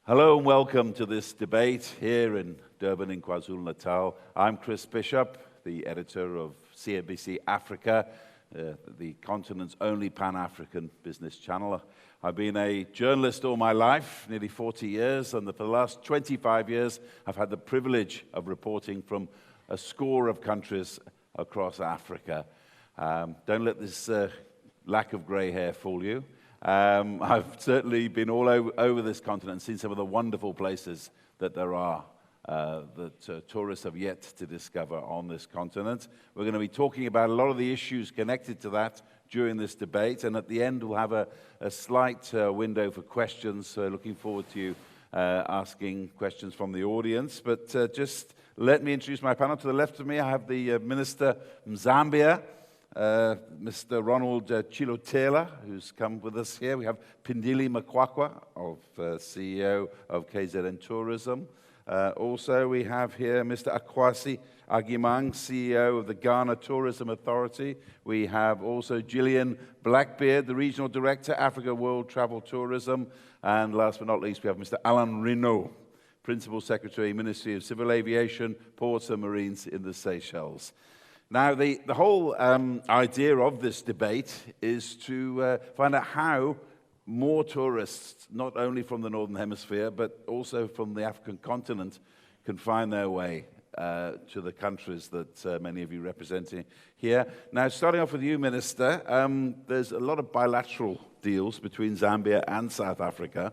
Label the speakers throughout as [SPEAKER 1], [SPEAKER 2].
[SPEAKER 1] Hello and welcome to this debate here in Durban in KwaZulu-Natal. I'm Chris Bishop, the editor of CNBC Africa, the continent's only Pan-African business channel. I've been a journalist all my life, nearly 40 years, and for the last 25 years I've had the privilege of reporting from a score of countries across Africa. Don't let this lack of grey hair fool you. I've certainly been all over this continent and seen some of the wonderful places that there are that tourists have yet to discover on this continent. We're going to be talking about a lot of the issues connected to that during this debate, and at the end we'll have a slight window for questions, so looking forward to you asking questions from the audience. But just let me introduce my panel. To the left of me I have the Minister from Zambia, Mr. Ronald Chilotela, who's come with us here. We have Pindili Makwakwa, CEO of KZN Tourism. Also, we have here Mr. Akwasi Agimang, CEO of the Ghana Tourism Authority. We have also Gillian Blackbeard, the Regional Director, Africa World Travel Tourism. And last but not least, we have Mr. Alan Rino, Principal Secretary, Ministry of Civil Aviation, Ports and Marines in the Seychelles. Now, the whole idea of this debate is to find out how more tourists, not only from the Northern Hemisphere, but also from the African continent, can find their way to the countries that many of you are representing here. Now, starting off with you, Minister, there's a lot of bilateral deals between Zambia and South Africa.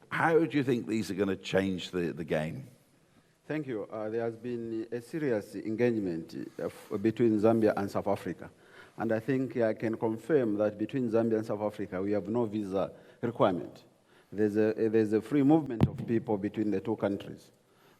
[SPEAKER 1] How do you think these are going to change the game?
[SPEAKER 2] Thank you. There has been a serious engagement between Zambia and South Africa. And I think I can confirm that between Zambia and South Africa, we have no visa requirement. There's a free movement of people between the two countries.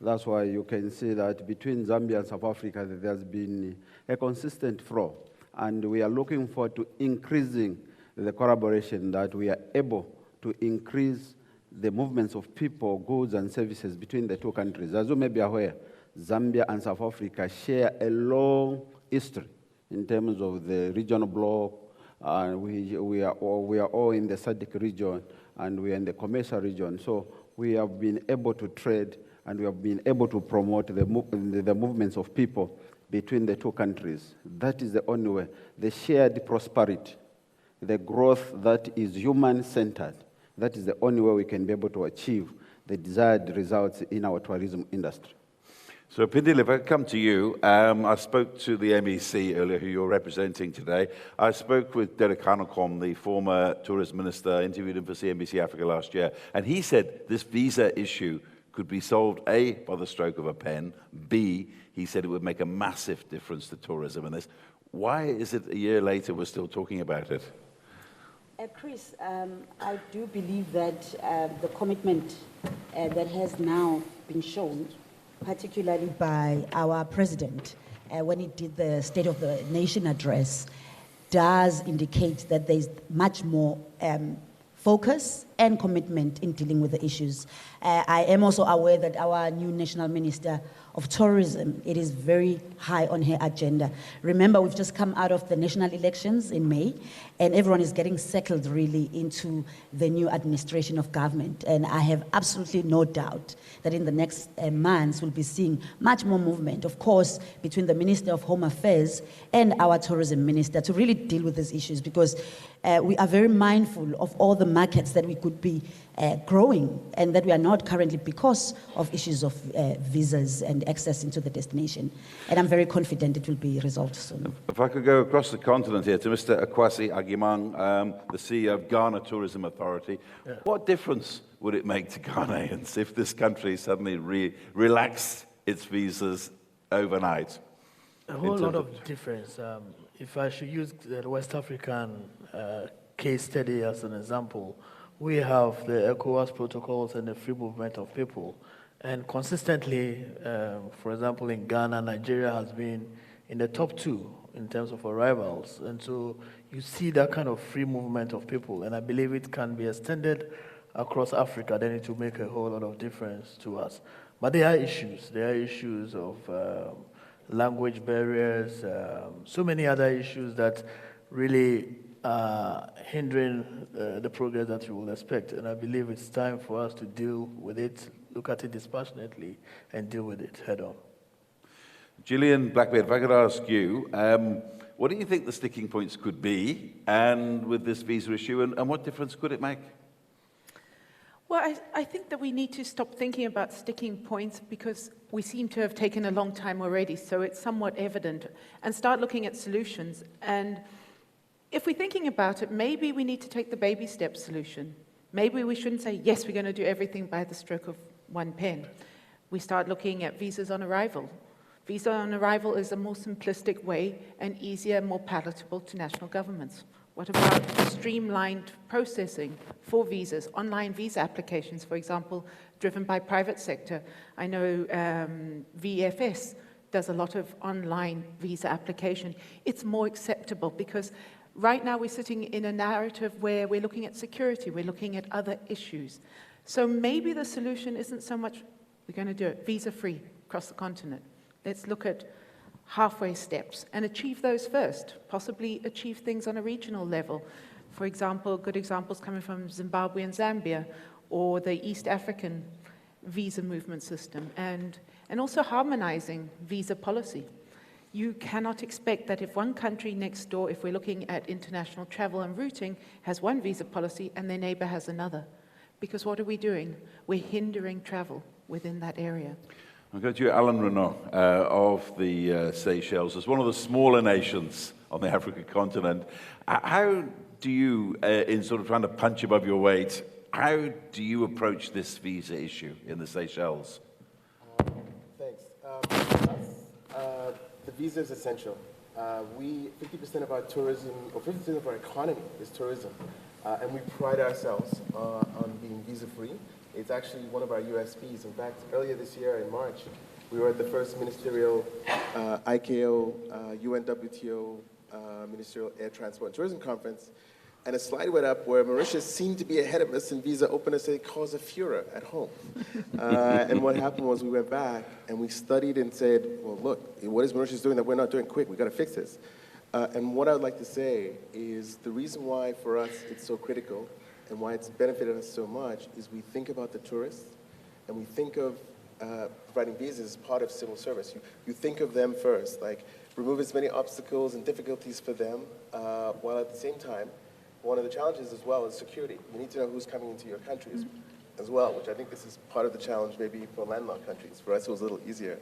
[SPEAKER 2] That's why you can see that between Zambia and South Africa, there's been a consistent flow. And we are looking forward to increasing the collaboration, that we are able to increase the movements of people, goods, and services between the two countries. As you may be aware, Zambia and South Africa share a long history in terms of the regional bloc. We are all in the SADC region, and we are in the commercial region. So we have been able to trade, and we have been able to promote the movements of people between the two countries. That is the only way. The shared prosperity, the growth that is human-centered, that is the only way we can be able to achieve the desired results in our tourism industry.
[SPEAKER 1] So, Pindili, if I come to you, I spoke to the MEC earlier, who you're representing today. I spoke with Derek Hanekom, the former tourism minister, interviewed him for CNBC Africa last year, and he said this visa issue could be solved, A, by the stroke of a pen, B, he said it would make a massive difference to tourism in this. Why is it a year later we're still talking about it?
[SPEAKER 3] Chris, I do believe that the commitment that has now been shown, particularly by our president, when he did the State of the Nation address, does indicate that there's much more focus and commitment in dealing with the issues. I am also aware that our new National Minister of Tourism, it is very high on her agenda. Remember, we've just come out of the national elections in May, and everyone is getting settled really into the new administration of government. And I have absolutely no doubt that in the next months, we'll be seeing much more movement, of course, between the Minister of Home Affairs and our Tourism Minister to really deal with these issues, because we are very mindful of all the markets that we could be growing and that we are not currently because of issues of visas and access into the destination. And I'm very confident it will be resolved soon.
[SPEAKER 1] If I could go across the continent here to Mr. Akwasi Agimang, the CEO of Ghana Tourism Authority. Yeah. What difference would it make to Ghanaians if this country suddenly relaxed its visas overnight?
[SPEAKER 4] A whole lot of difference. If I should use the West African case study as an example, we have the ECOWAS protocols and the free movement of people. And consistently, for example, in Ghana, Nigeria has been in the top 2 in terms of arrivals. And so you see that kind of free movement of people. And I believe it can be extended across Africa. Then it will make a whole lot of difference to us. But there are issues. There are issues of language barriers, so many other issues that really hindering the progress that you will expect. And I believe it's time for us to deal with it, look at it dispassionately, and deal with it head on.
[SPEAKER 1] Gillian Blackbeard, if I could ask you, what do you think the sticking points could be, and with this visa issue, and what difference could it make?
[SPEAKER 5] Well, I think that we need to stop thinking about sticking points because we seem to have taken a long time already, so it's somewhat evident, and start looking at solutions. And if we're thinking about it, maybe we need to take the baby step solution. Maybe we shouldn't say, yes, we're going to do everything by the stroke of one pen. We start looking at visas on arrival. Visa on arrival is a more simplistic way and easier, more palatable to national governments. What about streamlined processing for visas, online visa applications, for example, driven by private sector? I know VFS does a lot of online visa application. It's more acceptable because right now we're sitting in a narrative where we're looking at security, we're looking at other issues. So maybe the solution isn't so much we're going to do it visa-free across the continent. Let's look at halfway steps and achieve those first, possibly achieve things on a regional level. For example, good examples coming from Zimbabwe and Zambia, or the East African visa movement system, and also harmonizing visa policy. You cannot expect that if one country next door, if we're looking at international travel and routing, has one visa policy and their neighbor has another. Because what are we doing? We're hindering travel within that area.
[SPEAKER 1] I'll go to you, Alan Renault, of the Seychelles. As one of the smaller nations on the African continent, how do you, in sort of trying to punch above your weight, how do you approach this visa issue in the Seychelles?
[SPEAKER 6] Thanks. The visa is essential. 50% of our tourism, or 50% of our economy is tourism, and we pride ourselves on being visa-free. It's actually one of our USPs. In fact, earlier this year in March, we were at the first ministerial ICAO, UNWTO Ministerial Air Transport and Tourism Conference, and a slide went up where Mauritius seemed to be ahead of us in visa openness, and it caused a furor at home. And what happened was we went back and we studied and said, well, look, what is Mauritius doing that we're not doing? Quick, we got to fix this. And what I would like to say is the reason why for us it's so critical and why it's benefited us so much is we think about the tourists and we think of providing visas as part of civil service. You think of them first, like remove as many obstacles and difficulties for them, while at the same time, one of the challenges as well is security. You need to know who's coming into your countries as well, which I think this is part of the challenge maybe for landlocked countries. For us, it was a little easier.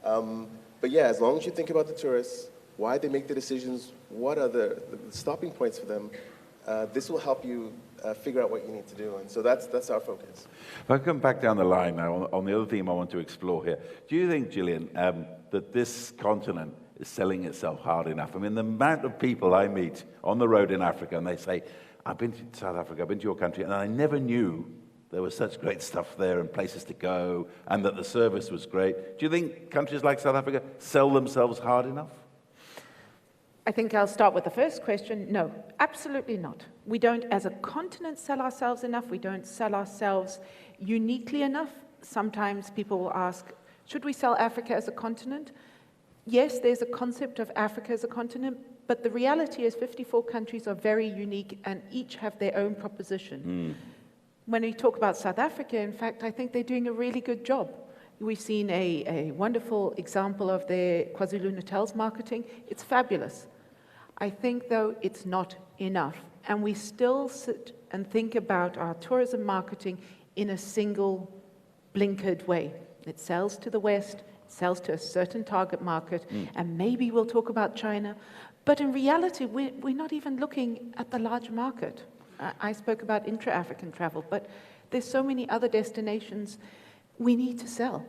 [SPEAKER 6] But yeah, as long as you think about the tourists, why they make the decisions, what are the stopping points for them, this will help you figure out what you need to do. And so that's our focus.
[SPEAKER 1] If I come back down the line now on the other theme I want to explore here, do you think, Gillian, that this continent is selling itself hard enough? I mean, the amount of people I meet on the road in Africa, and they say, I've been to South Africa, I've been to your country, and I never knew there was such great stuff there and places to go, and that the service was great. Do you think countries like South Africa sell themselves hard enough?
[SPEAKER 5] I think I'll start with the first question. No, absolutely not. We don't, as a continent, sell ourselves enough. We don't sell ourselves uniquely enough. Sometimes people will ask, should we sell Africa as a continent? Yes, there's a concept of Africa as a continent, but the reality is 54 countries are very unique and each have their own proposition. When we talk about South Africa, in fact, I think they're doing a really good job. We've seen a wonderful example of their KwaZulu-Natal's marketing. It's fabulous. I think, though, it's not enough. And we still sit and think about our tourism marketing in a single blinkered way. It sells to the West, it sells to a certain target market, and maybe we'll talk about China. But in reality, we're not even looking at the large market. I spoke about intra-African travel, but there's so many other destinations we need to sell.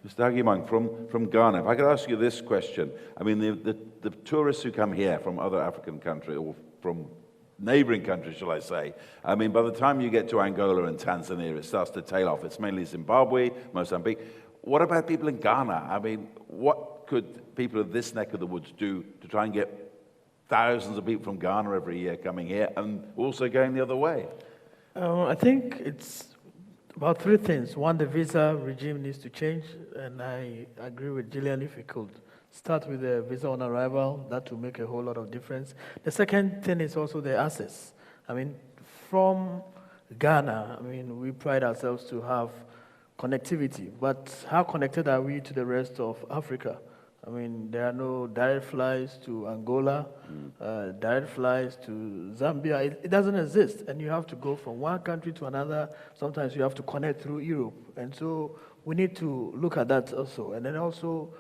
[SPEAKER 1] Mr. Agimang, from Ghana, if I could ask you this question. I mean, the tourists who come here from other African countries, or from neighboring countries, shall I say, I mean, by the time you get to Angola and Tanzania, it starts to tail off. It's mainly Zimbabwe, Mozambique. What about people in Ghana? I mean, what could people of this neck of the woods do to try and get thousands of people from Ghana every year coming here and also going the other way?
[SPEAKER 4] I think it's about three things. One, the visa regime needs to change, and I agree with Gillian if we could Start with the visa on arrival. That will make a whole lot of difference. The second thing is also the access. I mean, from Ghana, I mean, we pride ourselves to have connectivity, but how connected are we to the rest of Africa? I mean, there are no direct flights to Angola, direct flights to Zambia. It doesn't exist, and you have to go from one country to another. Sometimes you have to connect through Europe, and so we need to look at that also. And then also,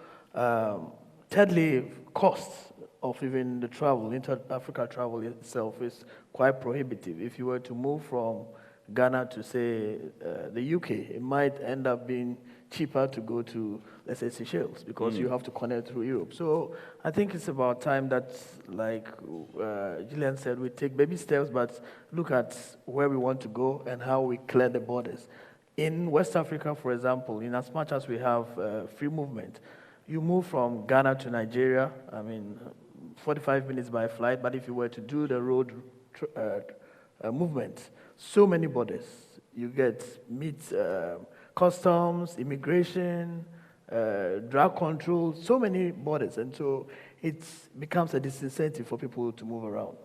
[SPEAKER 4] thirdly, costs of even the travel, inter-Africa travel itself is quite prohibitive. If you were to move from Ghana to, say, the UK, it might end up being cheaper to go to, let's say, Seychelles, because you have to connect through Europe. So I think it's about time that, like Gillian said, we take baby steps, but look at where we want to go and how we clear the borders. In West Africa, for example, in as much as we have free movement, you move from Ghana to Nigeria, I mean, 45 minutes by flight, but if you were to do the road movement, so many borders. You get customs, immigration, drug control, so many borders. And so it becomes a disincentive for people to move around.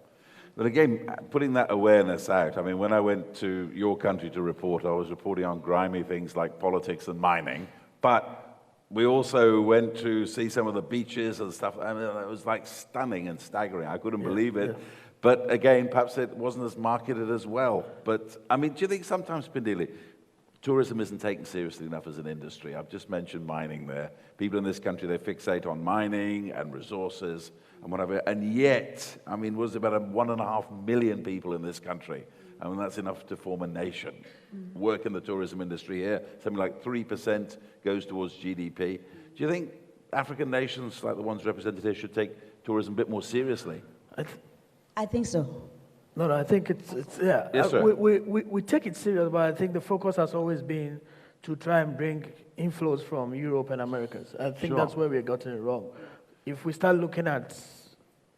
[SPEAKER 1] But again, putting that awareness out, I mean, when I went to your country to report, I was reporting on grimy things like politics and mining, but we also went to see some of the beaches and stuff. I mean, it was like stunning and staggering. I couldn't believe it. Yeah. But again, perhaps it wasn't as marketed as well. But, I mean, do you think sometimes, Pindile, tourism isn't taken seriously enough as an industry? I've just mentioned mining there. People in this country, they fixate on mining and resources and whatever. And yet, I mean, was about 1.5 million people in this country. I mean, that's enough to form a nation. Work in the tourism industry here, something like 3% goes towards GDP. Do you think African nations, like the ones represented here, should take tourism a bit more seriously?
[SPEAKER 3] I think so.
[SPEAKER 4] No, I think it's yeah.
[SPEAKER 1] Yes, sir.
[SPEAKER 4] We take it serious, but I think the focus has always been to try and bring inflows from Europe and Americas. I think that's where we've gotten it wrong. If we start looking at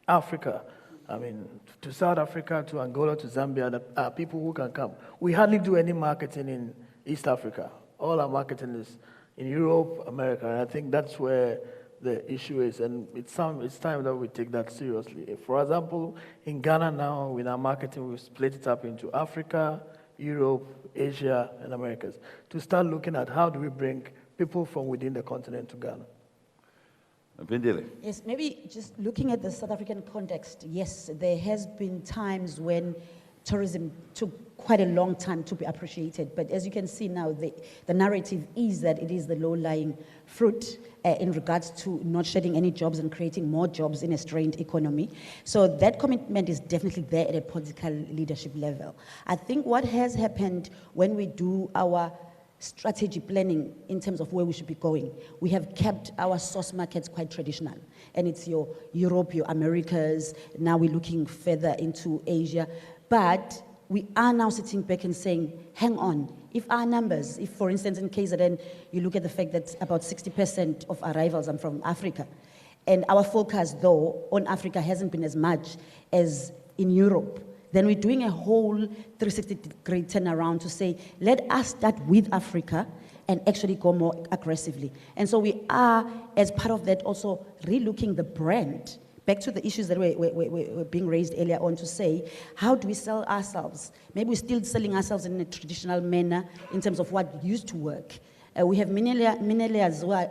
[SPEAKER 4] Africa, I mean, to South Africa, to Angola, to Zambia, there are people who can come. We hardly do any marketing in East Africa. All our marketing is in Europe, America, and I think that's where the issue is, and it's time that we take that seriously. For example, in Ghana now, with our marketing, we've split it up into Africa, Europe, Asia, and Americas, to start looking at how do we bring people from within the continent to Ghana.
[SPEAKER 3] Yes, maybe just looking at the South African context, yes, there has been times when tourism took quite a long time to be appreciated. But as you can see now, the narrative is that it is the low-lying fruit in regards to not shedding any jobs and creating more jobs in a strained economy. So that commitment is definitely there at a political leadership level. I think what has happened when we do our strategy planning in terms of where we should be going, we have kept our source markets quite traditional. And it's your Europe, your Americas, now we're looking further into Asia. But we are now sitting back and saying, hang on, if our numbers, if for instance in KZN, you look at the fact that about 60% of arrivals are from Africa, and our focus though on Africa hasn't been as much as in Europe, then we're doing a whole 360-degree turnaround to say, let us start with Africa and actually go more aggressively. And so we are, as part of that, also relooking the brand. Back to the issues that were being raised earlier on to say, how do we sell ourselves? Maybe we're still selling ourselves in a traditional manner in terms of what used to work. We have many layers who are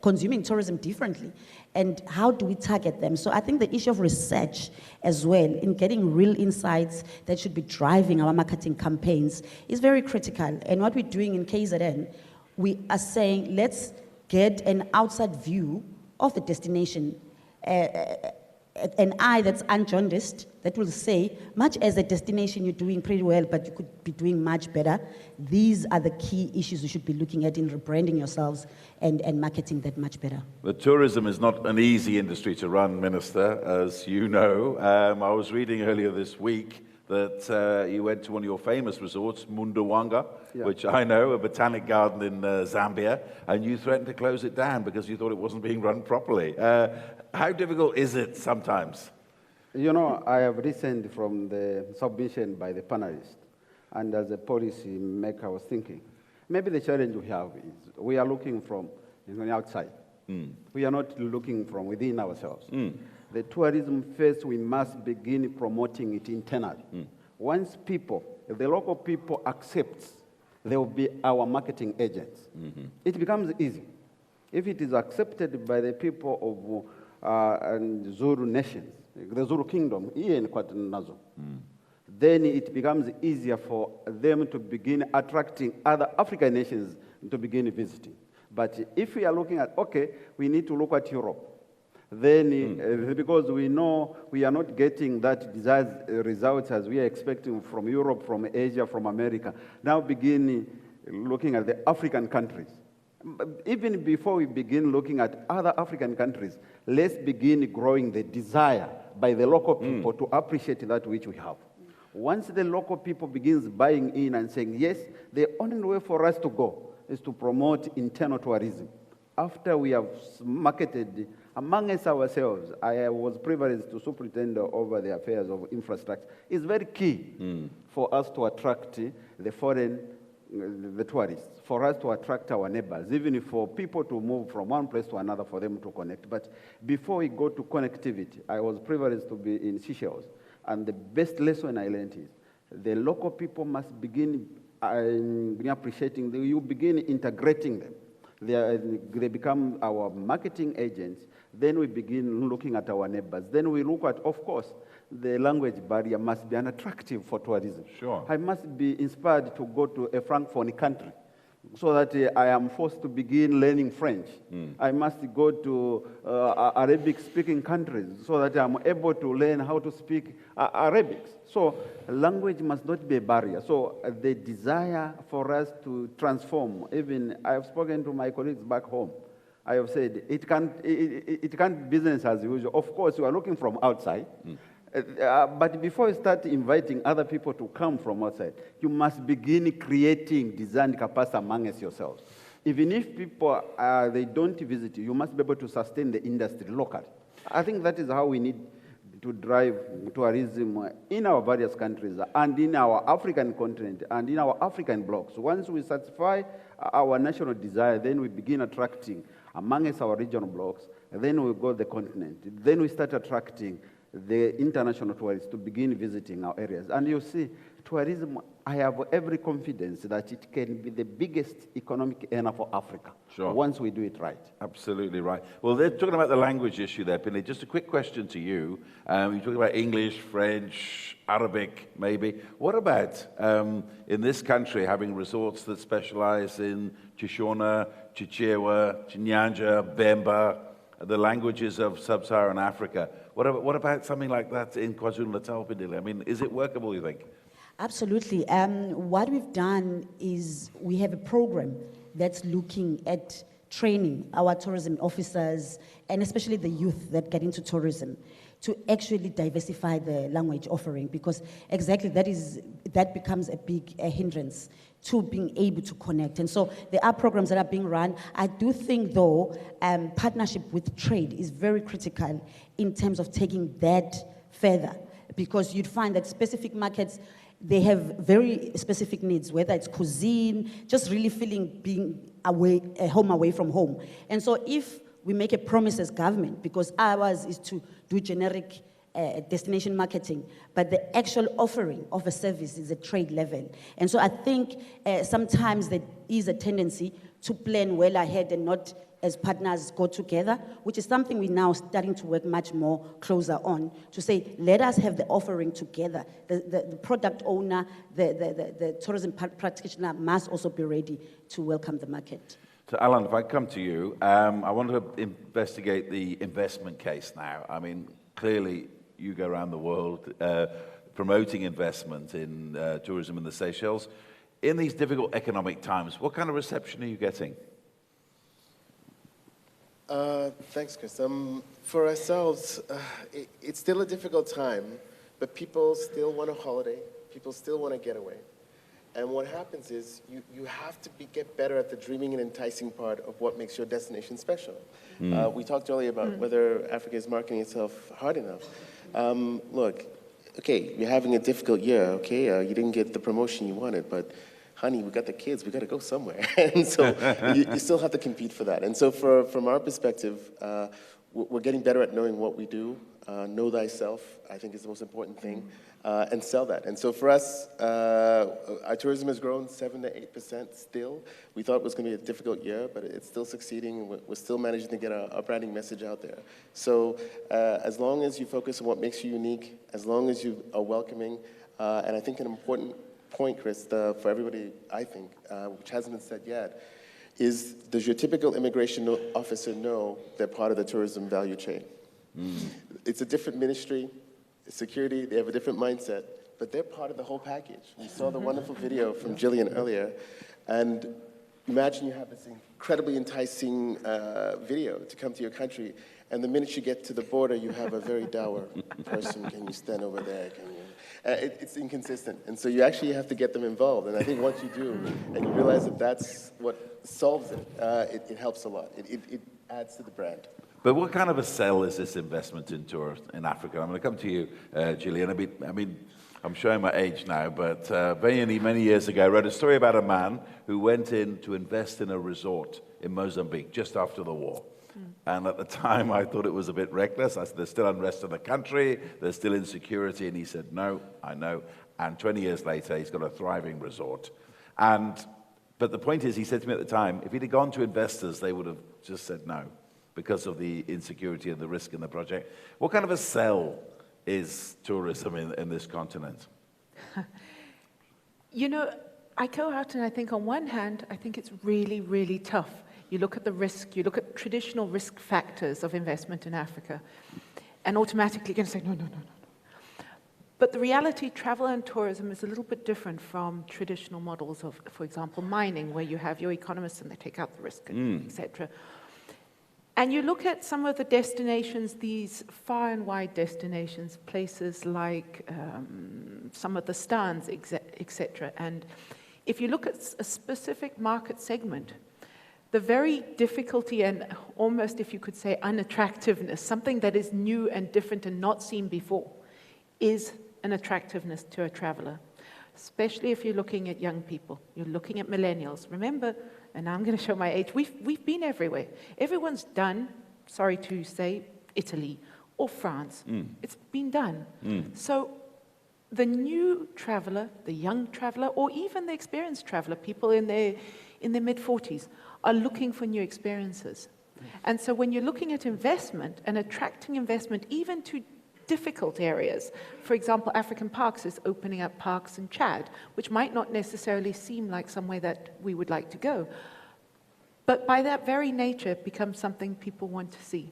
[SPEAKER 3] consuming tourism differently. And how do we target them? So I think the issue of research as well, in getting real insights that should be driving our marketing campaigns, is very critical. And what we're doing in KZN, we are saying, let's get an outside view of the destination, an eye that's unjaundiced, that will say, much as a destination you're doing pretty well, but you could be doing much better, these are the key issues you should be looking at in rebranding yourselves and marketing that much better.
[SPEAKER 1] But tourism is not an easy industry to run, Minister, as you know. I was reading earlier this week that you went to one of your famous resorts, Mundawanga, which I know, a botanic garden in Zambia, and you threatened to close it down because you thought it wasn't being run properly. How difficult is it sometimes?
[SPEAKER 2] You know, I have listened from the submission by the panelists, and as a policy maker, I was thinking, maybe the challenge we have is we are looking from the outside. We are not looking from within ourselves. The tourism first, we must begin promoting it internally. Once if the local people accept, they will be our marketing agents. It becomes easy. If it is accepted by the people of Zulu nations, the Zulu kingdom, here in KwaZulu-Natal, then it becomes easier for them to begin attracting other African nations to begin visiting. But if we are looking at, okay, we need to look at Europe, then because we know we are not getting that desired results as we are expecting from Europe, from Asia, from America, now begin looking at the African countries. Even before we begin looking at other African countries, let's begin growing the desire by the local people to appreciate that which we have. Once the local people begins buying in and saying, yes, the only way for us to go is to promote internal tourism. After we have marketed amongst ourselves, I was privileged to superintend over the affairs of infrastructure. It's very key for us to attract the foreign, the tourists, for us to attract our neighbors, even for people to move from one place to another for them to connect. But before we go to connectivity, I was privileged to be in Seychelles, and the best lesson I learned is the local people must begin appreciating them. You begin integrating them. They become our marketing agents. Then we begin looking at our neighbors. Then we look at, of course, the language barrier must be unattractive for tourism.
[SPEAKER 1] Sure.
[SPEAKER 2] I must be inspired to go to a Francophone country so that I am forced to begin learning French. I must go to Arabic-speaking countries so that I'm able to learn how to speak Arabic. So language must not be a barrier. So the desire for us to transform, even I have spoken to my colleagues back home, I have said it can't be business as usual. Of course, you are looking from outside. But before you start inviting other people to come from outside, you must begin creating design capacity amongst yourselves. Even if people, they don't visit you, you must be able to sustain the industry locally. I think that is how we need to drive tourism in our various countries and in our African continent and in our African blocks. Once we satisfy our national desire, then we begin attracting amongst our regional blocks, then we go to the continent. Then we start attracting the international tourists to begin visiting our areas. And you see, tourism, I have every confidence that it can be the biggest economic earner for Africa once we do it right.
[SPEAKER 1] Absolutely right. Well, they're talking about the language issue there, Pinley. Just a quick question to you. You talk about English, French, Arabic, maybe. What about in this country having resorts that specialize in Shona, Chichewa, Chinyanja, Bemba, the languages of sub-Saharan Africa? What about something like that in KwaZulu-Natal, Pinley? I mean, is it workable, you think?
[SPEAKER 3] Absolutely. What we've done is we have a program that's looking at training our tourism officers and especially the youth that get into tourism to actually diversify the language offering, because exactly that becomes a big hindrance to being able to connect. And so there are programs that are being run. I do think, though, partnership with trade is very critical in terms of taking that further, because you'd find that specific markets, they have very specific needs, whether it's cuisine, just really feeling being home away from home. And so if we make a promise as government, because ours is to do generic destination marketing, but the actual offering of a service is a trade level. And so I think sometimes there is a tendency to plan well ahead and not as partners go together, which is something we're now starting to work much more closer on, to say, let us have the offering together. The product owner, the tourism practitioner must also be ready to welcome the market.
[SPEAKER 1] So, Alan, if I come to you, I want to investigate the investment case now. I mean, clearly, you go around the world promoting investment in tourism in the Seychelles. In these difficult economic times, what kind of reception are you getting?
[SPEAKER 6] Thanks, Chris. For ourselves, it's still a difficult time, but people still want a holiday. People still want to get away. And what happens is you have to get better at the dreaming and enticing part of what makes your destination special. We talked earlier about whether Africa is marketing itself hard enough. Look, okay, you're having a difficult year, okay? You didn't get the promotion you wanted, but honey, we got the kids, we got to go somewhere. And so you still have to compete for that. And so from our perspective, we're getting better at knowing what we do. Know thyself, I think, is the most important thing, and sell that. And so for us, our tourism has grown 7 to 8% still. We thought it was going to be a difficult year, but it's still succeeding, and we're still managing to get our branding message out there. So as long as you focus on what makes you unique, as long as you are welcoming, and I think an important point, Chris, for everybody, I think, which hasn't been said yet, is does your typical immigration officer know they're part of the tourism value chain? It's a different ministry, security, they have a different mindset, but they're part of the whole package. We saw the wonderful video from Jillian earlier, and imagine you have this incredibly enticing video to come to your country, and the minute you get to the border, you have a very dour person. Can you stand over there? Can you? It's inconsistent, and so you actually have to get them involved, and I think once you do, and you realize that that's what solves it, it helps a lot. It adds to the brand.
[SPEAKER 1] But what kind of a sell is this investment in tourism in Africa? I'm going to come to you, Gillian. I mean, I'm showing my age now, but many years ago, I wrote a story about a man who went in to invest in a resort in Mozambique just after the war. And at the time, I thought it was a bit reckless. I said, there's still unrest in the country, there's still insecurity. And he said, no, I know. And 20 years later, he's got a thriving resort. But the point is, he said to me at the time, if he'd have gone to investors, they would have just said no, because of the insecurity and the risk in the project. What kind of a sell is tourism in this continent?
[SPEAKER 5] You know, I go out and I think on one hand, I think it's really, really tough. You look at the risk, you look at traditional risk factors of investment in Africa, and automatically you're going to say, no. But the reality, travel and tourism is a little bit different from traditional models of, for example, mining, where you have your economists and they take out the risk, etc. And you look at some of the destinations, these far and wide destinations, places like some of the stands, etc. And if you look at a specific market segment, the very difficulty and almost, if you could say, unattractiveness, something that is new and different and not seen before, is an attractiveness to a traveler, especially if you're looking at young people, you're looking at millennials. Remember, and I'm going to show my age, we've been everywhere. Everyone's done, sorry to say, Italy or France. It's been done. So the new traveler, the young traveler, or even the experienced traveler, people in their mid-40s, are looking for new experiences. And so when you're looking at investment and attracting investment even to difficult areas, for example, African Parks is opening up parks in Chad, which might not necessarily seem like somewhere that we would like to go. But by that very nature, it becomes something people want to see.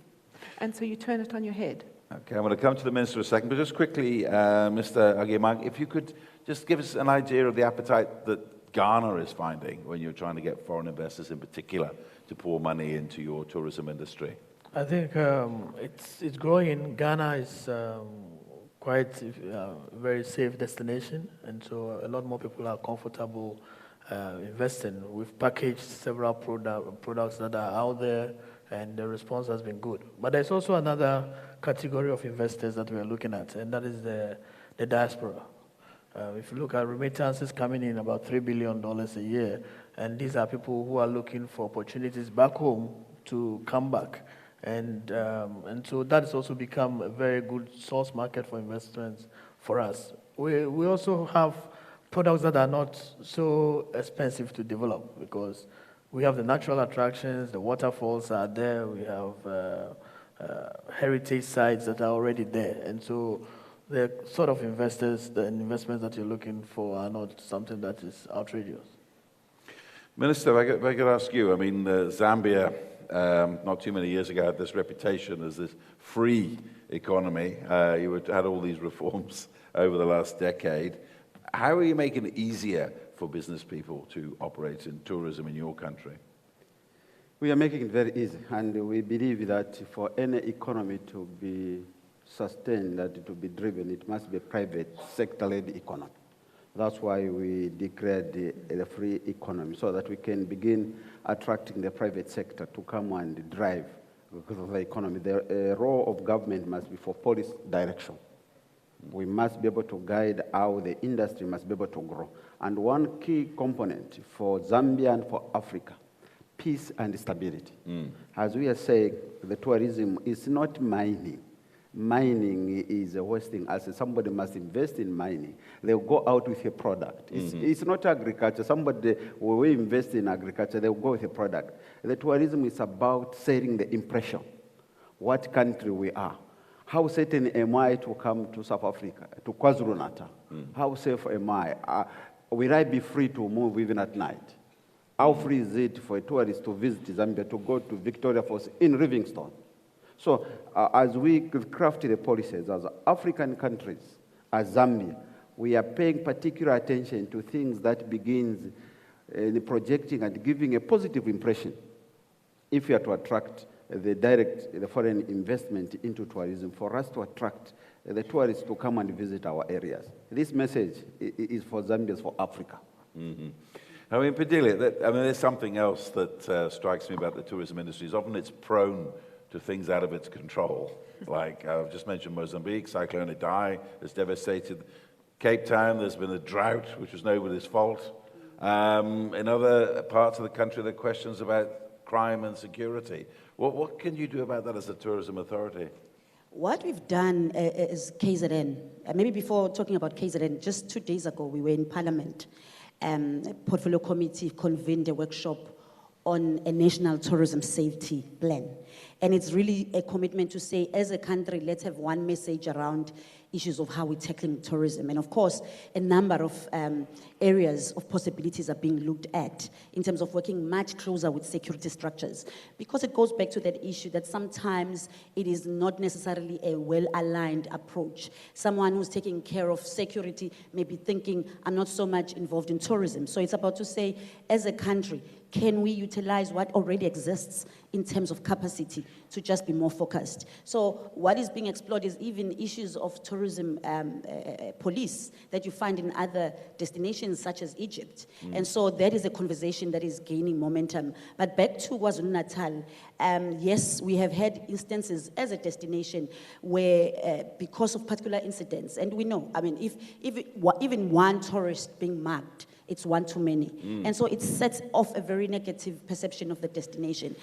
[SPEAKER 5] And so you turn it on your head. Okay,
[SPEAKER 1] I'm going to come to the Minister a second, but just quickly, Mr. Agyemang, if you could just give us an idea of the appetite that Ghana is finding when you're trying to get foreign investors in particular to pour money into your tourism industry.
[SPEAKER 4] I think it's growing. Ghana is quite a very safe destination, and so a lot more people are comfortable investing. We've packaged several products that are out there, and the response has been good. But there's also another category of investors that we're looking at, and that is the diaspora. If you look at remittances coming in about $3 billion a year, and these are people who are looking for opportunities back home to come back. And so that has also become a very good source market for investments for us. We also have products that are not so expensive to develop because we have the natural attractions, the waterfalls are there, we have heritage sites that are already there. And so the sort of investors, the investments that you're looking for are not something that is outrageous.
[SPEAKER 1] Minister, if I could ask you, I mean, Zambia, not too many years ago, had this reputation as this free economy. You had all these reforms over the last decade. How are you making it easier for business people to operate in tourism in your country?
[SPEAKER 2] We are making it very easy, and we believe that for any economy to be sustained, that to be driven, it must be a private sector-led economy. That's why we declared the free economy, so that we can begin attracting the private sector to come and drive the economy. The role of government must be for policy direction. We must be able to guide how the industry must be able to grow. And one key component for Zambia and for Africa, peace and stability. As we are saying, the tourism is not mining. Mining is a wasting asset. Somebody must invest in mining. They'll go out with a product. It's not agriculture. Somebody will invest in agriculture, they'll go with a product. The tourism is about setting the impression, what country we are. How certain am I to come to South Africa, to KwaZulu-Natal? How safe am I? Will I be free to move even at night? How free is it for a tourist to visit Zambia, to go to Victoria Falls in Livingstone? So as we craft the policies, as African countries, as Zambia, we are paying particular attention to things that begins projecting and giving a positive impression if we are to attract the foreign investment into tourism, for us to attract the tourists to come and visit our areas. This message is for Zambia, for Africa.
[SPEAKER 1] I mean, particularly, there's something else that strikes me about the tourism industry is often it's prone to things out of its control. Like I've just mentioned Mozambique, Cyclone Idai has devastated Cape Town. There's been a drought, which was nobody's fault. In other parts of the country, there are questions about crime and security. What can you do about that as a tourism authority?
[SPEAKER 3] What we've done is KZN. Maybe before talking about KZN, just 2 days ago, we were in Parliament. A portfolio committee convened a workshop on a national tourism safety plan. And it's really a commitment to say, as a country, let's have one message around issues of how we're tackling tourism. And of course, a number of areas of possibilities are being looked at in terms of working much closer with security structures. Because it goes back to that issue that sometimes it is not necessarily a well-aligned approach. Someone who's taking care of security may be thinking, I'm not so much involved in tourism. So it's about to say, as a country, can we utilize what already exists in terms of capacity to just be more focused? So what is being explored is even issues of tourism police that you find in other destinations such as Egypt. And so that is a conversation that is gaining momentum. But back to KwaZulu-Natal, yes, we have had instances as a destination where because of particular incidents, and we know, I mean, if even one tourist being marked, it's one too many. And so it sets off a very negative perception of the destination.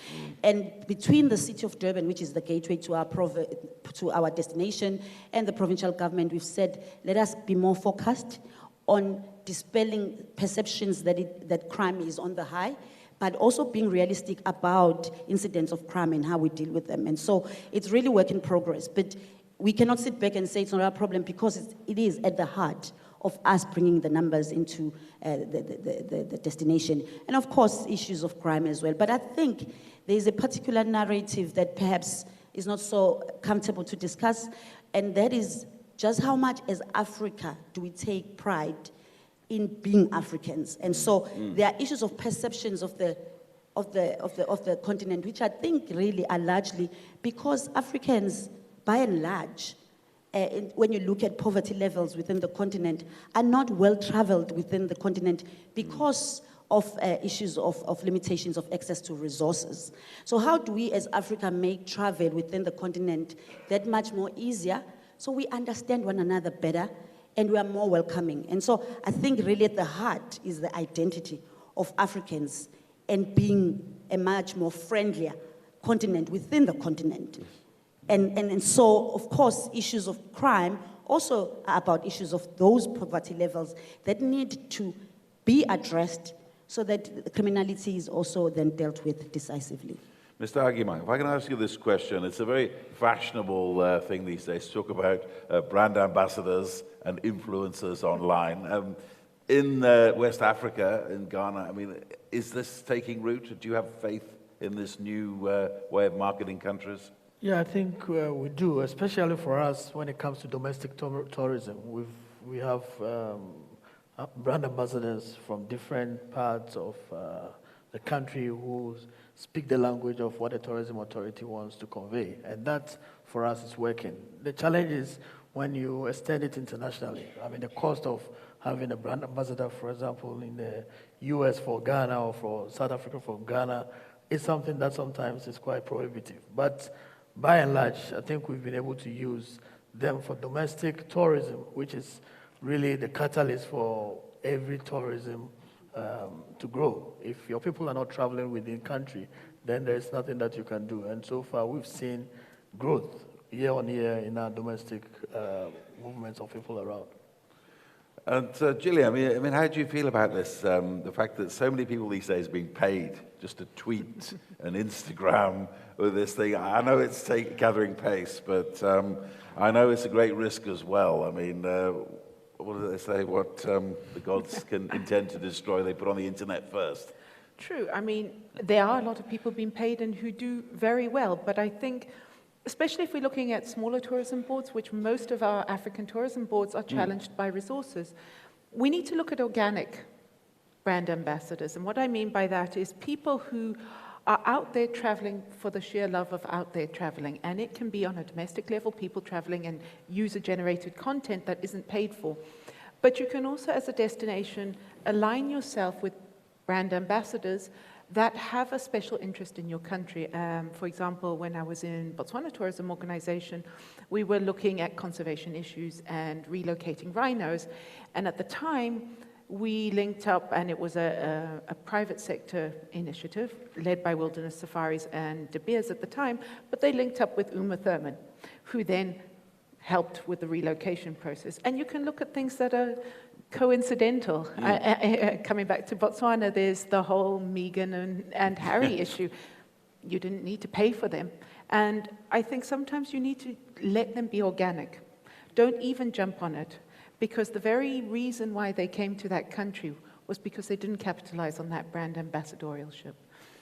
[SPEAKER 3] And between the city of Durban, which is the gateway to our destination, and the provincial government, we've said, let us be more focused on dispelling perceptions that crime is on the high, but also being realistic about incidents of crime and how we deal with them. And so it's really work in progress. But we cannot sit back and say it's not our problem, because it is at the heart of us bringing the numbers into the destination. And of course, issues of crime as well. But I think there's a particular narrative that perhaps is not so comfortable to discuss, and that is just how much as Africa do we take pride in being Africans. And so there are issues of perceptions of the continent, which I think really are largely because Africans, by and large, when you look at poverty levels within the continent, are not well traveled within the continent because of issues of limitations of access to resources. So how do we as Africa make travel within the continent that much more easier so we understand one another better and we are more welcoming? And so I think really at the heart is the identity of Africans and being a much more friendlier continent within the continent. And so, of course, issues of crime also are about issues of those poverty levels that need to be addressed so that criminality is also then dealt with decisively.
[SPEAKER 1] Mr. Agimang, if I can ask you this question, it's a very fashionable thing these days to talk about brand ambassadors and influencers online. In West Africa, in Ghana, I mean, is this taking root? Do you have faith in this new way of marketing countries?
[SPEAKER 4] Yeah, I think we do, especially for us when it comes to domestic tourism. We have brand ambassadors from different parts of the country who speak the language of what the tourism authority wants to convey. And that, for us, is working. The challenge is when you extend it internationally. I mean, the cost of having a brand ambassador, for example, in the US for Ghana or for South Africa for Ghana is something that sometimes is quite prohibitive. But by and large, I think we've been able to use them for domestic tourism, which is really the catalyst for every tourism to grow. If your people are not traveling within country, then there's nothing that you can do. And so far, we've seen growth year on year in our domestic movements of people around.
[SPEAKER 1] And Gillian, I mean, how do you feel about this? The fact that so many people these days are being paid just to tweet and Instagram with this thing. I know it's gathering pace, but I know it's a great risk as well. I mean, what do they say? What the gods can intend to destroy, they put on the internet first.
[SPEAKER 5] True. I mean, there are a lot of people being paid and who do very well, but I think, especially if we're looking at smaller tourism boards, which most of our African tourism boards are challenged by resources, we need to look at organic brand ambassadors. And what I mean by that is people who are out there traveling for the sheer love of out there traveling. And it can be on a domestic level, people traveling and user-generated content that isn't paid for. But you can also, as a destination, align yourself with brand ambassadors that have a special interest in your country. For example, when I was in Botswana Tourism Organization, we were looking at conservation issues and relocating rhinos. And at the time, we linked up, and it was a private sector initiative led by Wilderness Safaris and De Beers at the time, but they linked up with Uma Thurman, who then helped with the relocation process. And you can look at things that are coincidental. Coming back to Botswana, there's the whole Meghan and Harry issue. You didn't need to pay for them. And I think sometimes you need to let them be organic. Don't even jump on it, because the very reason why they came to that country was because they didn't capitalize on that brand ambassadorialship.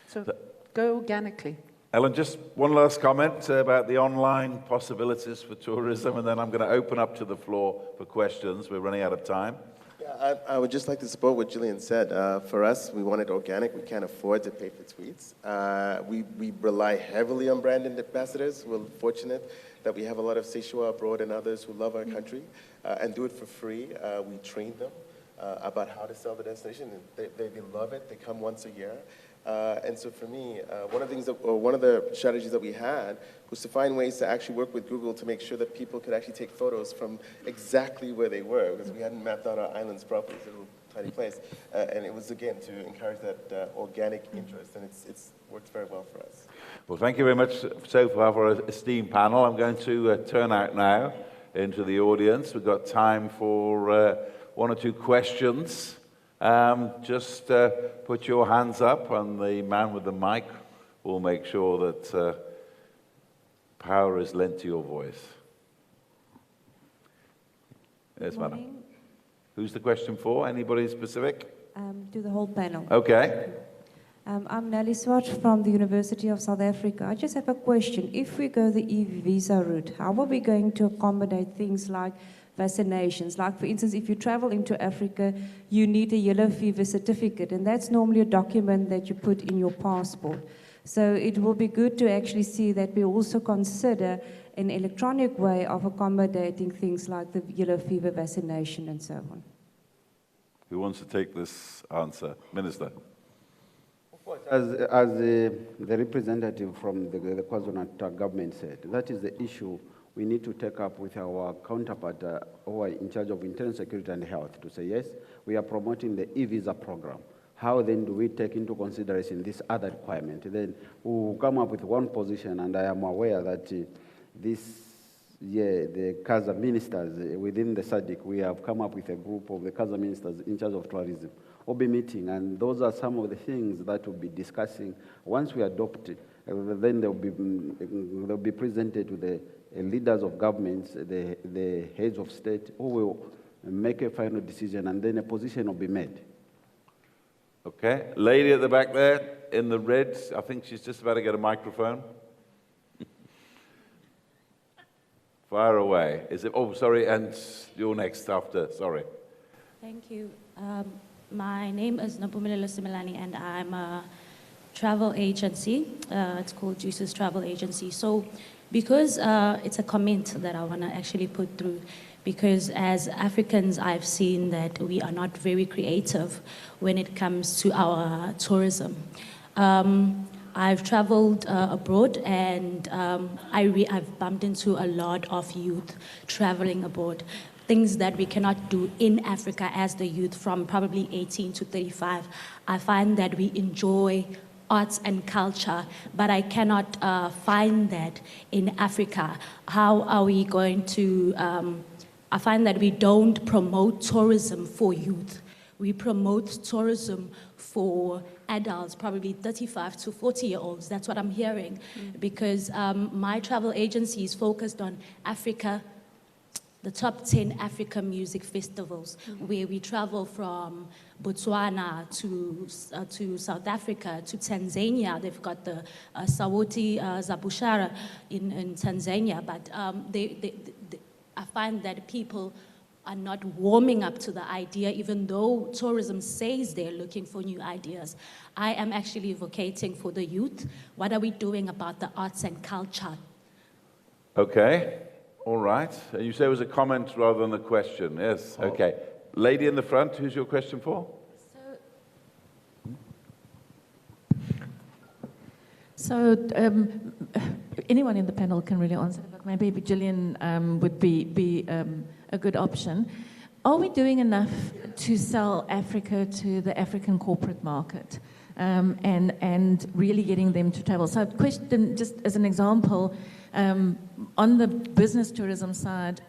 [SPEAKER 5] So go organically.
[SPEAKER 1] Ellen, just one last comment about the online possibilities for tourism, and then I'm going to open up to the floor for questions. We're running out of time.
[SPEAKER 6] Yeah, I would just like to support what Gillian said. For us, we want it organic. We can't afford to pay for tweets. We rely heavily on brand ambassadors. We're fortunate that we have a lot of Seychelles abroad and others who love our country and do it for free. We train them about how to sell the destination. They love it. They come once a year. And so for me, one of the strategies that we had was to find ways to actually work with Google to make sure that people could actually take photos from exactly where they were, because we hadn't mapped out our islands properly. It's a little tiny place. And it was, again, to encourage that organic interest, and it's worked very well for us.
[SPEAKER 1] Well, thank you very much so far for our esteemed panel. I'm going to turn out now into the audience. We've got time for one or two questions. Just put your hands up, and the man with the mic will make sure that power is lent to your voice. Yes, madam. Who's the question for? Anybody specific?
[SPEAKER 7] To the whole panel.
[SPEAKER 1] Okay.
[SPEAKER 7] I'm Nelly Swart from the University of South Africa. I just have a question. If we go the e-visa route, how are we going to accommodate things like vaccinations? Like, for instance, if you travel into Africa, you need a yellow fever certificate, and that's normally a document that you put in your passport. So it will be good to actually see that we also consider an electronic way of accommodating things like the yellow fever vaccination and so on.
[SPEAKER 1] Who wants to take this answer? Minister.
[SPEAKER 2] As the representative from the KwaZulu-Natal government said, that is the issue we need to take up with our counterpart who are in charge of internal security and health to say, yes, we are promoting the e-visa program. How then do we take into consideration this other requirement? Then we'll come up with one position, and I am aware that this year the CASA ministers within the SADC, we have come up with a group of the CASA ministers in charge of tourism. We'll be meeting, and those are some of the things that we'll be discussing. Once we adopt it, then they'll be presented to the leaders of governments, the heads of state, who will make a final decision, and then a position will be made.
[SPEAKER 1] Okay. Lady at the back there in the red, I think she's just about to get a microphone. Fire away. Is it? Oh, sorry, and you're next after. Sorry.
[SPEAKER 8] Thank you. My name is Napumelelo Simelani, and I'm a travel agency. It's called Juices Travel Agency. So because it's a comment that I want to actually put through, because as Africans, I've seen that we are not very creative when it comes to our tourism. I've traveled abroad, and I've bumped into a lot of youth traveling abroad. things that we cannot do in Africa as the youth from probably 18 to 35. I find that we enjoy arts and culture, but I cannot find that in Africa. How are we going to, I find that we don't promote tourism for youth. We promote tourism for adults, probably 35 to 40-year-olds. That's what I'm hearing, because my travel agency is focused on Africa, the top 10 African music festivals, where we travel from Botswana to South Africa to Tanzania. They've got the Sauti Zabushara in Tanzania, but I find that people are not warming up to the idea, even though tourism says they're looking for new ideas. I am actually advocating for the youth. What are we doing about the arts and culture?
[SPEAKER 1] Okay, all right. And you say it was a comment rather than a question. Yes, okay. Lady in the front, who's your question for?
[SPEAKER 9] So anyone in the panel can really answer, but maybe Gillian would be a good option. Are we doing enough to sell Africa to the African corporate market and really getting them to travel? So question, just as an example, on the business tourism side,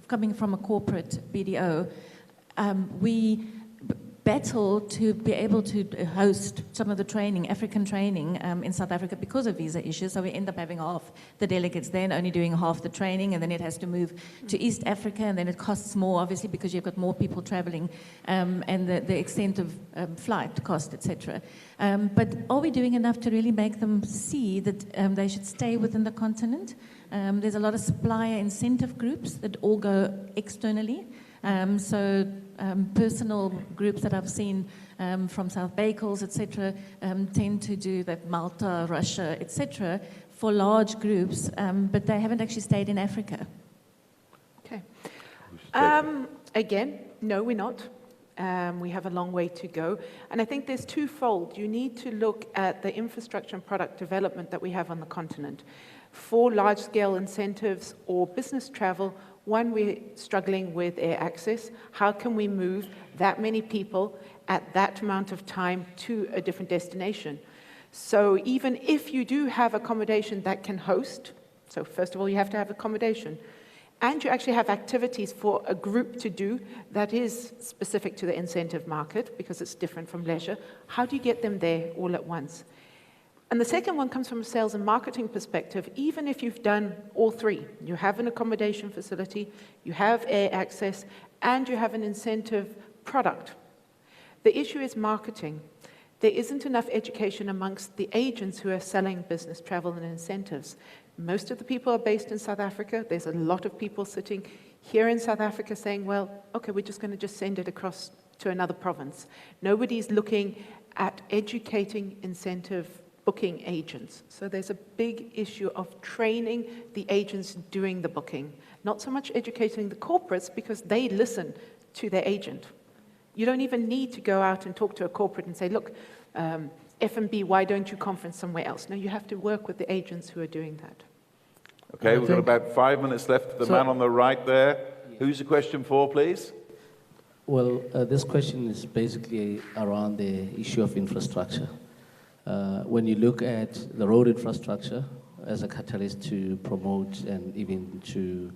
[SPEAKER 9] coming from a corporate BDO, we battle to be able to host some of the training, African training in South Africa because of visa issues. So we end up having half the delegates then only doing half the training, and then it has to move to East Africa, and then it costs more, obviously, because you've got more people traveling and the extent of flight cost, etc. But are we doing enough to really make them see that they should stay within the continent? There's a lot of supplier incentive groups that all go externally. Personal groups that I've seen from South Bakels, etc., tend to do that, Malta, Russia, etc., for large groups, but they haven't actually stayed in Africa.
[SPEAKER 5] Okay. Again, no, we're not. We have a long way to go. And I think there's twofold. You need to look at the infrastructure and product development that we have on the continent. For large-scale incentives or business travel, one, we're struggling with air access. How can we move that many people at that amount of time to a different destination? So even if you do have accommodation that can host, so first of all, you have to have accommodation, and you actually have activities for a group to do that is specific to the incentive market, because it's different from leisure, how do you get them there all at once? And the second one comes from a sales and marketing perspective. Even if you've done all three, you have an accommodation facility, you have air access, and you have an incentive product. The issue is marketing. There isn't enough education amongst the agents who are selling business travel and incentives. Most of the people are based in South Africa. There's a lot of people sitting here in South Africa saying, well, okay, we're just going to just send it across to another province. Nobody's looking at educating incentive booking agents. So there's a big issue of training the agents doing the booking, not so much educating the corporates, because they listen to their agent. You don't even need to go out and talk to a corporate and say, look, F&B, why don't you conference somewhere else? No, you have to work with the agents who are doing that.
[SPEAKER 1] Okay, we've got about 5 minutes left. The man on the right there. Who's the question for, please?
[SPEAKER 10] Well, this question is basically around the issue of infrastructure. When you look at the road infrastructure as a catalyst to promote and even to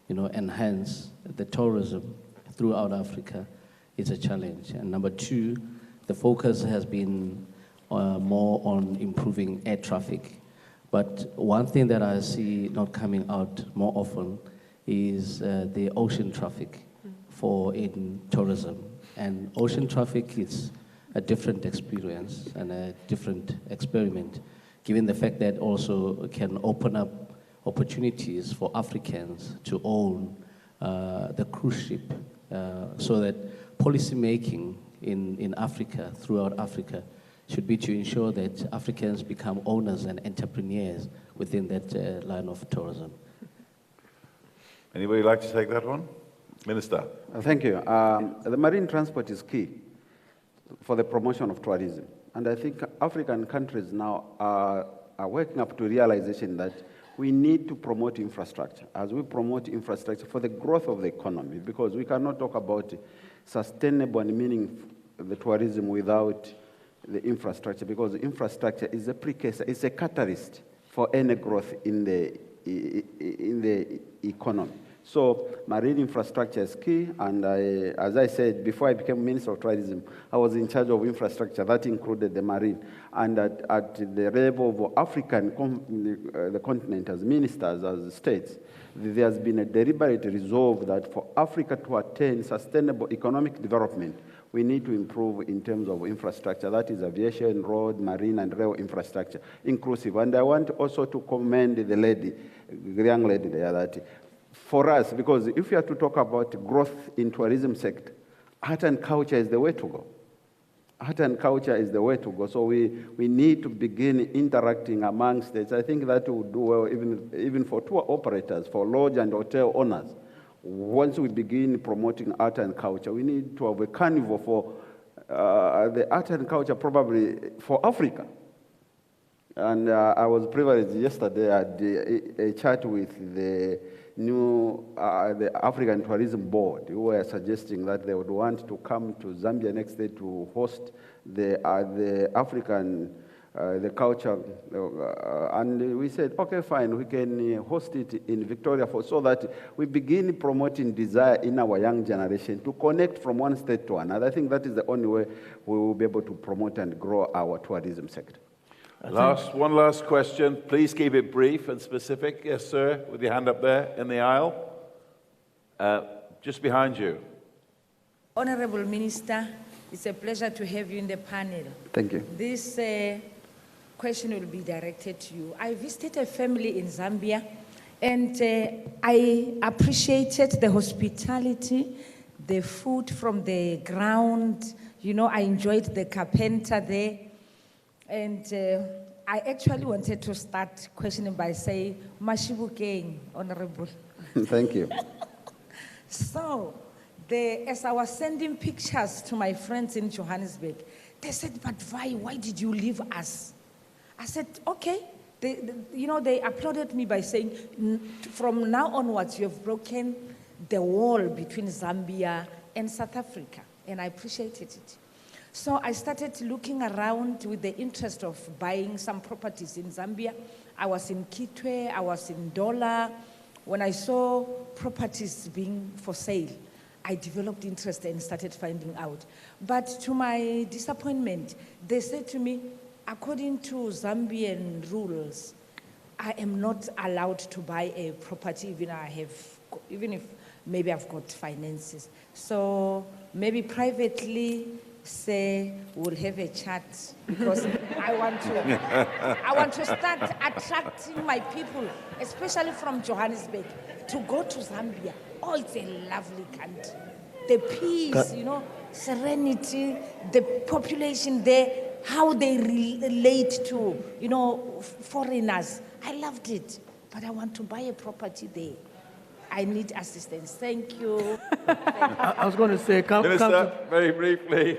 [SPEAKER 10] enhance the tourism throughout Africa, it's a challenge. And number two, the focus has been more on improving air traffic. But one thing that I see not coming out more often is the ocean traffic in tourism. And ocean traffic is a different experience and a different experiment, given the fact that also can open up opportunities for Africans to own the cruise ship, so that policy making in Africa, throughout Africa, should be to ensure that Africans become owners and entrepreneurs within that line of tourism.
[SPEAKER 1] Anybody like to take that one? Minister.
[SPEAKER 2] Thank you. The marine transport is key for the promotion of tourism. And I think African countries now are waking up to realization that we need to promote infrastructure. As we promote infrastructure for the growth of the economy, because we cannot talk about sustainable and meaningful the tourism without the infrastructure, because the infrastructure is a precursor, it's a catalyst for any growth in the economy. So marine infrastructure is key, and as I said, before I became Minister of Tourism, I was in charge of infrastructure. That included the marine. And at the level of the continent, as ministers, as states, there has been a deliberate resolve that for Africa to attain sustainable economic development, we need to improve in terms of infrastructure. That is aviation, road, marine, and rail infrastructure, inclusive. And I want also to commend the lady, the young lady there, that for us, because if you have to talk about growth in tourism sector, art and culture is the way to go. Art and culture is the way to go. So we need to begin interacting among states. I think that would do well even for tour operators, for lodge and hotel owners. Once we begin promoting art and culture, we need to have a carnival for the art and culture, probably for Africa. And I was privileged yesterday at a chat with the African Tourism Board, who were suggesting that they would want to come to Zambia next day to host the African the culture, and we said, okay, fine, we can host it in Victoria Falls, so that we begin promoting desire in our young generation to connect from one state to another. I think that is the only way we will be able to promote and grow our tourism sector.
[SPEAKER 1] One last question. Please keep it brief and specific. Yes, sir, with your hand up there in the aisle. Just behind you.
[SPEAKER 11] Honorable Minister, it's a pleasure to have you in the panel.
[SPEAKER 2] Thank you.
[SPEAKER 11] This question will be directed to you. I visited a family in Zambia, and I appreciated the hospitality, the food from the ground. You know, I enjoyed the carpenter there. And I actually wanted to start questioning by saying, Mashibukeng, Honorable.
[SPEAKER 2] Thank you.
[SPEAKER 11] So, as I was sending pictures to my friends in Johannesburg, they said, but why did you leave us? I said, okay. They applauded me by saying, from now onwards, you have broken the wall between Zambia and South Africa. And I appreciated it. So I started looking around with the interest of buying some properties in Zambia. I was in Kitwe, I was in Dola. When I saw properties being for sale, I developed interest and started finding out. But to my disappointment, they said to me, according to Zambian rules, I am not allowed to buy a property even if maybe I've got finances. So maybe privately, say we'll have a chat, because I want to start attracting my people, especially from Johannesburg, to go to Zambia. Oh, it's a lovely country. The peace, serenity, the population there, how they relate to, foreigners. I loved it, but I want to buy a property there. I need assistance. Thank you.
[SPEAKER 4] I was going to say,
[SPEAKER 1] Minister, very briefly,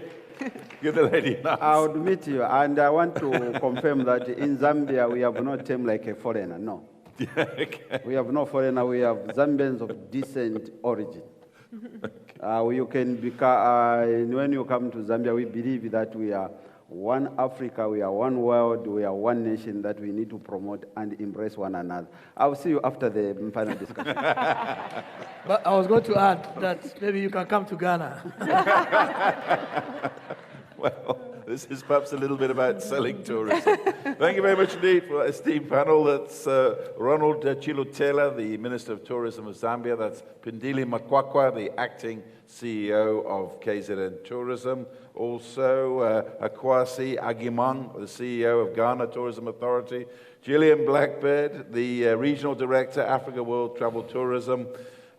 [SPEAKER 1] give the lady an answer.
[SPEAKER 2] I would meet you, and I want to confirm that in Zambia we have no term like a foreigner. No.
[SPEAKER 1] Okay.
[SPEAKER 2] We have no foreigner. We have Zambians of decent origin. You can become, when you come to Zambia, we believe that we are one Africa, we are one world, we are one nation that we need to promote and embrace one another. I'll see you after the final discussion.
[SPEAKER 4] But I was going to add that maybe you can come to Ghana.
[SPEAKER 1] Well, this is perhaps a little bit about selling tourism. Thank you very much indeed for that esteemed panel. That's Ronald Chilutela, the Minister of Tourism of Zambia. That's Pindili Makwakwa, the Acting CEO of KZN Tourism. Also, Akwasi Agimang, the CEO of Ghana Tourism Authority. Gillian Blackbird, the Regional Director, Africa World Travel Tourism.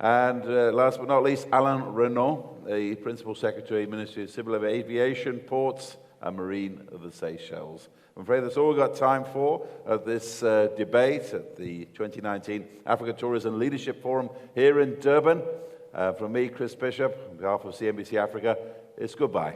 [SPEAKER 1] And last but not least, Alain Renaud, the Principal Secretary, Ministry of Civil Aviation, Ports and Marine of the Seychelles. I'm afraid that's all we've got time for at this debate at the 2019 Africa Tourism Leadership Forum here in Durban. From me, Chris Bishop, on behalf of CNBC Africa, it's goodbye.